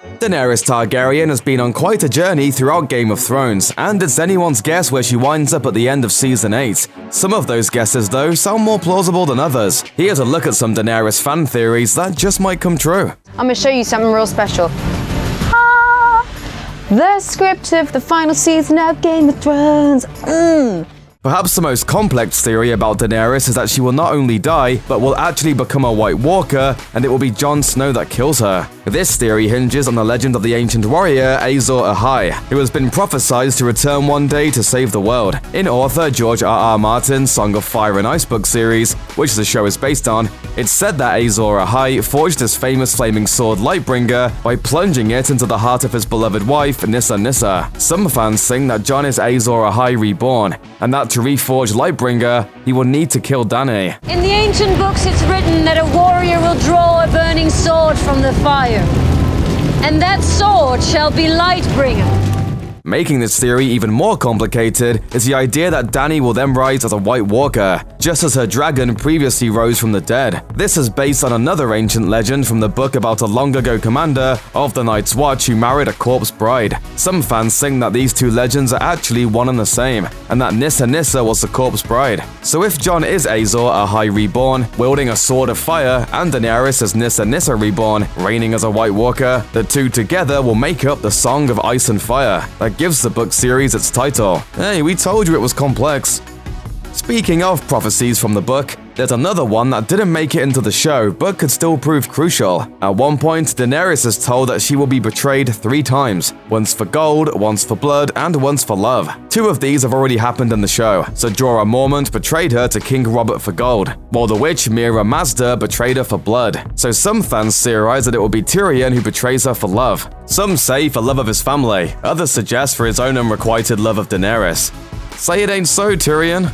Daenerys Targaryen has been on quite a journey throughout Game of Thrones, and it's anyone's guess where she winds up at the end of Season 8. Some of those guesses, though, sound more plausible than others. Here's a look at some Daenerys fan theories that just might come true. I'm gonna show you something real special. The script of the final season of Game of Thrones. Perhaps the most complex theory about Daenerys is that she will not only die, but will actually become a White Walker, and it will be Jon Snow that kills her. This theory hinges on the legend of the ancient warrior Azor Ahai, who has been prophesied to return one day to save the world. In author George R.R. Martin's Song of Fire and Ice book series, which the show is based on, it's said that Azor Ahai forged his famous flaming sword Lightbringer by plunging it into the heart of his beloved wife Nissa Nissa. Some fans think that Jon is Azor Ahai reborn, and that to reforge Lightbringer, he will need to kill Dany. In the ancient books it's written that a warrior will draw a burning sword from the fire, and that sword shall be Lightbringer. Making this theory even more complicated is the idea that Dany will then rise as a White Walker, just as her dragon previously rose from the dead. This is based on another ancient legend from the book about a long-ago commander of the Night's Watch who married a corpse bride. Some fans think that these two legends are actually one and the same, and that Nissa Nissa was the corpse bride. So if Jon is Azor Ahai reborn, wielding a sword of fire, and Daenerys is Nissa Nissa reborn, reigning as a White Walker, the two together will make up the Song of Ice and Fire that gives the book series its title. Hey, we told you it was complex. Speaking of prophecies from the book, there's another one that didn't make it into the show, but could still prove crucial. At one point, Daenerys is told that she will be betrayed 3 times. Once for gold, once for blood, and once for love. 2 of these have already happened in the show. So Jorah Mormont betrayed her to King Robert for gold, while the witch Mira Mazda betrayed her for blood. So some fans theorize that it will be Tyrion who betrays her for love. Some say for love of his family, others suggest for his own unrequited love of Daenerys. Say it ain't so, Tyrion.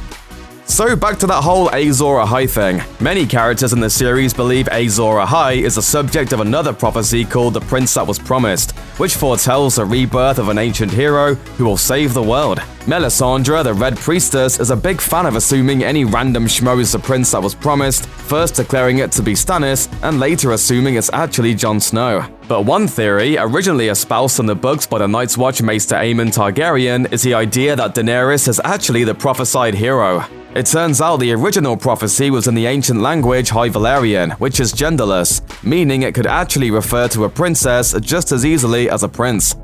So back to that whole Azor Ahai thing. Many characters in the series believe Azor Ahai is the subject of another prophecy called The Prince That Was Promised, which foretells the rebirth of an ancient hero who will save the world. Melisandre, the Red Priestess, is a big fan of assuming any random schmo is the prince that was promised, first declaring it to be Stannis, and later assuming it's actually Jon Snow. But one theory, originally espoused in the books by the Night's Watch Maester Aemon Targaryen, is the idea that Daenerys is actually the prophesied hero. It turns out the original prophecy was in the ancient language High Valyrian, which is genderless, meaning it could actually refer to a princess just as easily as a prince.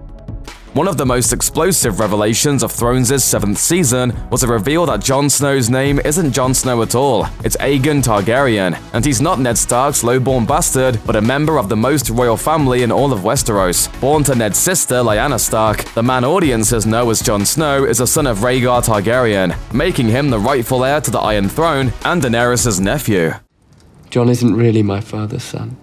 One of the most explosive revelations of Thrones' 7th season was a reveal that Jon Snow's name isn't Jon Snow at all, it's Aegon Targaryen, and he's not Ned Stark's low-born bastard, but a member of the most royal family in all of Westeros. Born to Ned's sister, Lyanna Stark, the man audiences know as Jon Snow is a son of Rhaegar Targaryen, making him the rightful heir to the Iron Throne and Daenerys' nephew. Jon isn't really my father's son.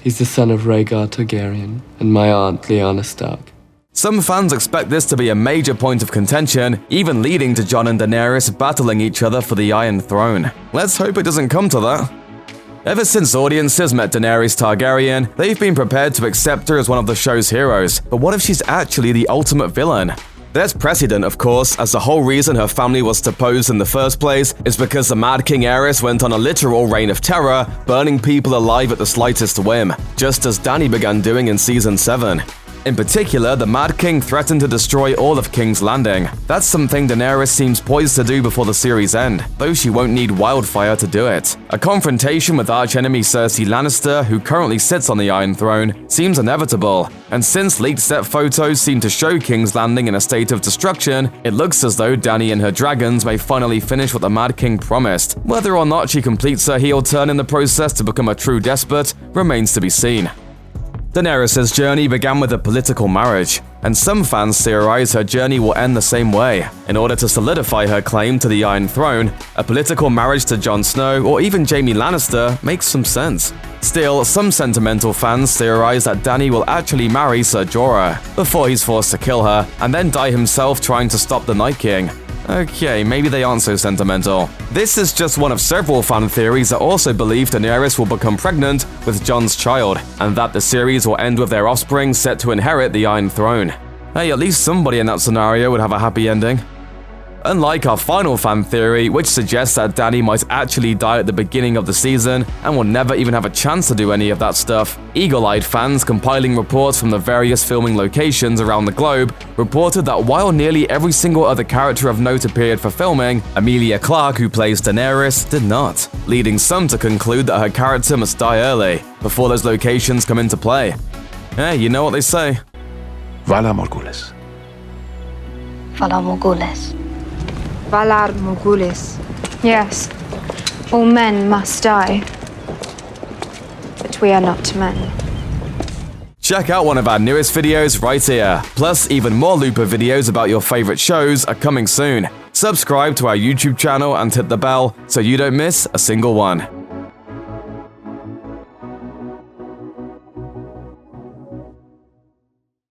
He's the son of Rhaegar Targaryen and my aunt Lyanna Stark. Some fans expect this to be a major point of contention, even leading to Jon and Daenerys battling each other for the Iron Throne. Let's hope it doesn't come to that. Ever since audiences met Daenerys Targaryen, they've been prepared to accept her as one of the show's heroes. But what if she's actually the ultimate villain? There's precedent, of course, as the whole reason her family was deposed in the first place is because the Mad King heiress went on a literal reign of terror, burning people alive at the slightest whim, just as Dany began doing in Season 7. In particular, the Mad King threatened to destroy all of King's Landing. That's something Daenerys seems poised to do before the series' end, though she won't need wildfire to do it. A confrontation with archenemy Cersei Lannister, who currently sits on the Iron Throne, seems inevitable, and since leaked set photos seem to show King's Landing in a state of destruction, it looks as though Dany and her dragons may finally finish what the Mad King promised. Whether or not she completes her heel turn in the process to become a true despot remains to be seen. Daenerys' journey began with a political marriage, and some fans theorize her journey will end the same way. In order to solidify her claim to the Iron Throne, a political marriage to Jon Snow or even Jaime Lannister makes some sense. Still, some sentimental fans theorize that Dany will actually marry Ser Jorah before he's forced to kill her, and then die himself trying to stop the Night King. Okay, maybe they aren't so sentimental. This is just one of several fan theories that also believe Daenerys will become pregnant with Jon's child, and that the series will end with their offspring set to inherit the Iron Throne. Hey, at least somebody in that scenario would have a happy ending. Unlike our final fan theory, which suggests that Dany might actually die at the beginning of the season and will never even have a chance to do any of that stuff, eagle-eyed fans compiling reports from the various filming locations around the globe reported that while nearly every single other character of note appeared for filming, Emilia Clarke, who plays Daenerys, did not, leading some to conclude that her character must die early, before those locations come into play. You know what they say. Valar Morghulis. Valar Morghulis. Valar Morghulis. Yes, all men must die. But we are not men. Check out one of our newest videos right here. Plus, even more Looper videos about your favorite shows are coming soon. Subscribe to our YouTube channel and hit the bell so you don't miss a single one.